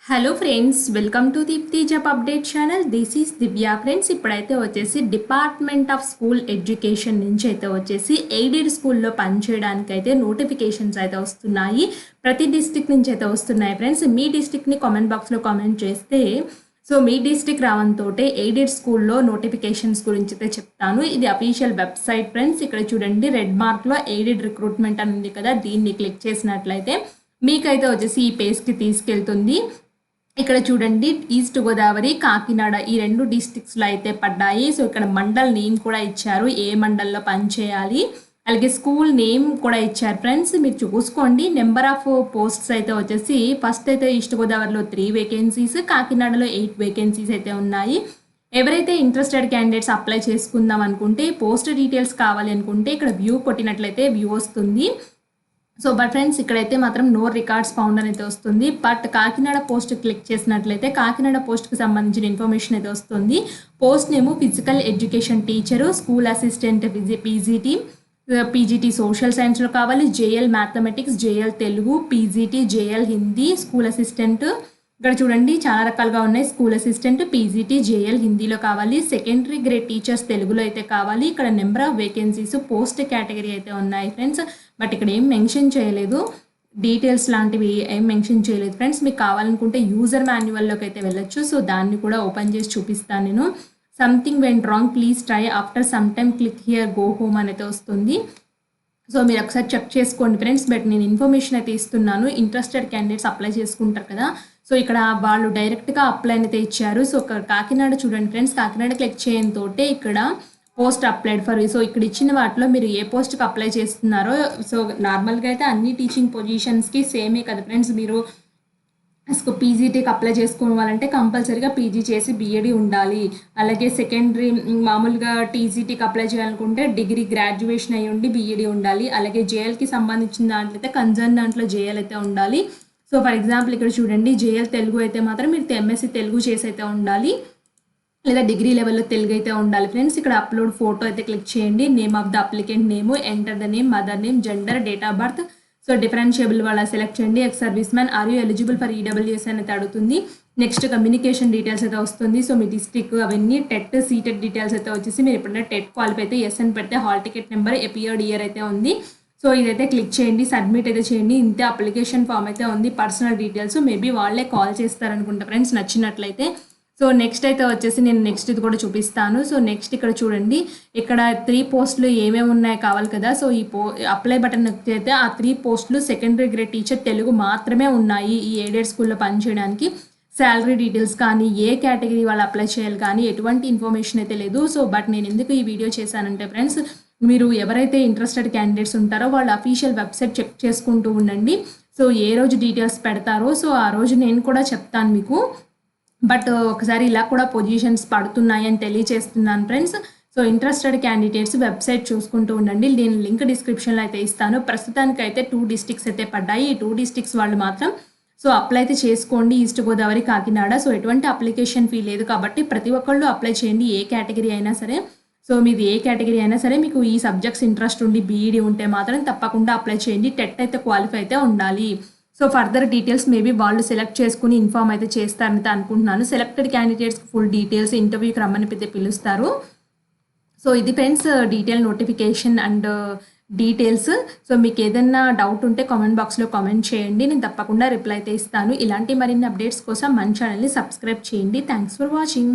Hello friends, welcome to Deepthi job update channel. This is Divya. Friends, ఇప్పుడైతే వచ్చేసి department of school education నుంచి అయితే వచ్చేసి ఎయిడెడ్ స్కూల్లో పనిచేయడానికి అయితే నోటిఫికేషన్స్ అయితే వస్తున్నాయి. ప్రతి డిస్ట్రిక్ట్ నుంచి అయితే వస్తున్నాయి. ఫ్రెండ్స్, మీ డిస్ట్రిక్ట్ని కామెంట్ బాక్స్లో కామెంట్ చేస్తే మీ డిస్ట్రిక్ట్ రావడంతో ఎయిడెడ్ స్కూల్లో నోటిఫికేషన్స్ గురించి అయితే చెప్తాను. ఇది అఫీషియల్ వెబ్సైట్ ఫ్రెండ్స్. ఇక్కడ చూడండి, రెడ్ మార్క్లో ఎయిడెడ్ రిక్రూట్మెంట్ అని ఉంది కదా, దీన్ని క్లిక్ చేసినట్లయితే మీకైతే వచ్చేసి ఈ పేజ్కి తీసుకెళ్తుంది. ఇక్కడ చూడండి, ఈస్ట్ గోదావరి, కాకినాడ ఈ రెండు డిస్ట్రిక్ట్స్లో అయితే పడ్డాయి. ఇక్కడ మండల్ నేమ్ కూడా ఇచ్చారు, ఏ మండల్లో పనిచేయాలి, అలాగే స్కూల్ నేమ్ కూడా ఇచ్చారు. ఫ్రెండ్స్, మీరు చూసుకోండి. నెంబర్ ఆఫ్ పోస్ట్స్ అయితే వచ్చేసి ఫస్ట్ అయితే ఈస్ట్ గోదావరిలో 3 వేకెన్సీస్, కాకినాడలో 8 వేకెన్సీస్ అయితే ఉన్నాయి. ఎవరైతే ఇంట్రెస్టెడ్ క్యాండిడేట్స్ అప్లై చేసుకుందాం అనుకుంటే, పోస్ట్ డీటెయిల్స్ కావాలి అనుకుంటే ఇక్కడ వ్యూ కొట్టినట్లయితే వ్యూ వస్తుంది. బట్ ఫ్రెండ్స్, ఇక్కడైతే మాత్రం నో రికార్డ్స్ ఫౌండ్ అనేది వస్తుంది. బట్ కాకినాడ పోస్ట్ క్లిక్ చేసినట్లయితే కాకినాడ పోస్ట్కి సంబంధించిన ఇన్ఫర్మేషన్ అయితే వస్తుంది. పోస్ట్ నేము physical education teacher, school assistant PGT social సైన్స్లో కావాలి, JL mathematics, JL Telugu, PGT, JL Hindi, school assistant. ఇక్కడ చూడండి, చాలా రకాలుగా ఉన్నాయి. స్కూల్ అసిస్టెంట్, పీజీటీ, జేఎల్ హిందీలో కావాలి, సెకండరీ గ్రేడ్ టీచర్స్ తెలుగులో అయితే కావాలి. ఇక్కడ number of vacancies, post category అయితే ఉన్నాయి ఫ్రెండ్స్. బట్ ఇక్కడ ఏం మెన్షన్ చేయలేదు, డీటెయిల్స్ లాంటివి ఏం మెన్షన్ చేయలేదు ఫ్రెండ్స్. మీకు కావాలనుకుంటే యూజర్ మాన్యువల్లోకి అయితే వెళ్ళొచ్చు. దాన్ని కూడా ఓపెన్ చేసి చూపిస్తాను నేను. Something went wrong, please try after some time click here go home అనేది వస్తుంది. మీరు ఒకసారి చెక్ చేసుకోండి ఫ్రెండ్స్. బట్ నేను ఇన్ఫర్మేషన్ అయితే ఇస్తున్నాను. ఇంట్రెస్టెడ్ క్యాండిడేట్స్ అప్లై చేసుకుంటారు కదా, ఇక్కడ వాళ్ళు డైరెక్ట్గా అప్లై అయితే ఇచ్చారు. కాకినాడ చూడండి ఫ్రెండ్స్, కాకినాడ క్లిక్ చేయడంతో ఇక్కడ పోస్ట్ అప్లైడ్ ఫర్. ఇక్కడ ఇచ్చిన వాటిలో మీరు ఏ పోస్ట్కి అప్లై చేస్తున్నారో, నార్మల్గా అయితే అన్ని టీచింగ్ పొజిషన్స్కి సేమే కదా ఫ్రెండ్స్. మీరు పీజీటీకి అప్లై చేసుకోవాలంటే కంపల్సరీగా పీజీ చేసి బీఎడ్ ఉండాలి. అలాగే సెకండరీ మామూలుగా టీజీటీకి అప్లై చేయాలనుకుంటే డిగ్రీ గ్రాడ్యుయేషన్ అయ్యి ఉండి బీఈడీ ఉండాలి. అలాగే జేఎల్కి సంబంధించిన దాంట్లో అయితే కన్సర్న్ దాంట్లో జేఎల్ అయితే ఉండాలి. ఫర్ ఎగ్జాంపుల్ ఇక్కడ చూడండి, జేఎల్ తెలుగు అయితే మాత్రం మీరు ఎంఎస్సీ తెలుగు చేసి అయితే ఉండాలి, లేదా డిగ్రీ లెవెల్లో తెలుగు అయితే ఉండాలి ఫ్రెండ్స్. ఇక్కడ అప్లోడ్ ఫోటో అయితే క్లిక్ చేయండి. Name of the applicant name, enter the name, mother name, gender, date of birth. Differentiable వాళ్ళ సెలెక్ట్ చేయండి. Ex service man, are you eligible for EWS అనేది అడుగుతుంది. నెక్స్ట్ కమ్యూనికేషన్ డీటెయిల్స్ అయితే వస్తుంది. మీ డిస్ట్రిక్ట్ అవన్నీ, టెట్ సీటెడ్ డీటెయిల్స్ అయితే వచ్చేసి మీరు ఎప్పుడైనా టెట్ క్వాలిఫై అయితే ఎస్ అని పెడితే hall ticket number, appeared year అయితే ఉంది. ఇదైతే క్లిక్ చేయండి, సబ్మిట్ అయితే చేయండి. ఇంతే అప్లికేషన్ ఫామ్ అయితే ఉంది. పర్సనల్ డీటెయిల్స్ మేబీ వాళ్ళే కాల్ చేస్తారనుకుంటా ఫ్రెండ్స్ నచ్చినట్లయితే. నెక్స్ట్ అయితే వచ్చేసి నేను నెక్స్ట్ ఇది కూడా చూపిస్తాను. నెక్స్ట్ ఇక్కడ చూడండి, ఇక్కడ 3 పోస్టులు ఏమేమి ఉన్నాయో కావాలి కదా. ఈ అప్లై బటన్ అయితే ఆ 3 పోస్టులు సెకండరీ గ్రేడ్ టీచర్ తెలుగు మాత్రమే ఉన్నాయి ఈ ఎయిడెడ్ స్కూల్లో పనిచేయడానికి. శాలరీ డీటెయిల్స్ కానీ, ఏ కేటగిరీ వాళ్ళు అప్లై చేయాలి కానీ ఎటువంటి ఇన్ఫర్మేషన్ అయితే లేదు. బట్ నేను ఎందుకు ఈ వీడియో చేశానంటే ఫ్రెండ్స్, మీరు ఎవరైతే ఇంట్రెస్టెడ్ క్యాండిడేట్స్ ఉంటారో వాళ్ళ అఫీషియల్ వెబ్సైట్ చెక్ చేసుకుంటూ ఉండండి. ఏ రోజు డీటెయిల్స్ పెడతారో ఆ రోజు నేను కూడా చెప్తాను మీకు. బట్ ఒకసారి ఇలా కూడా పొజిషన్స్ పడుతున్నాయని తెలియజేస్తున్నాను ఫ్రెండ్స్. ఇంట్రెస్టెడ్ క్యాండిడేట్స్ వెబ్సైట్ చూసుకుంటూ ఉండండి. నేను లింక్ డిస్క్రిప్షన్లో అయితే ఇస్తాను. ప్రస్తుతానికి అయితే 2 డిస్ట్రిక్ట్స్ అయితే పడ్డాయి. ఈ 2 డిస్ట్రిక్ట్స్ వాళ్ళు మాత్రం అప్లై అయితే చేసుకోండి. ఈస్ట్ గోదావరి, కాకినాడ. ఎటువంటి అప్లికేషన్ ఫీ లేదు కాబట్టి ప్రతి ఒక్కళ్ళు అప్లై చేయండి, ఏ కేటగిరీ అయినా సరే. మీది ఏ కేటగిరీ అయినా సరే, మీకు ఈ సబ్జెక్ట్స్ ఇంట్రెస్ట్ ఉండి బీఈడీ ఉంటే మాత్రం తప్పకుండా అప్లై చేయండి. టెట్ అయితే క్వాలిఫై అయితే ఉండాలి. ఫర్దర్ డీటెయిల్స్ మేబీ వాళ్ళు సెలెక్ట్ చేసుకుని ఇన్ఫార్మ్ అయితే చేస్తారని అనుకుంటున్నాను. సెలెక్టెడ్ క్యాండిడేట్స్కి ఫుల్ డీటెయిల్స్ ఇంటర్వ్యూకి రమ్మని అయితే పిలుస్తారు. ఇది friends detail notification and details. మీకు ఏదైనా డౌట్ ఉంటే కామెంట్ బాక్స్లో కామెంట్ చేయండి, నేను తప్పకుండా రిప్లై అయితే ఇస్తాను. ఇలాంటి మరిన్ని అప్డేట్స్ కోసం మన ఛానల్ని సబ్స్క్రైబ్ చేయండి. Thanks for watching.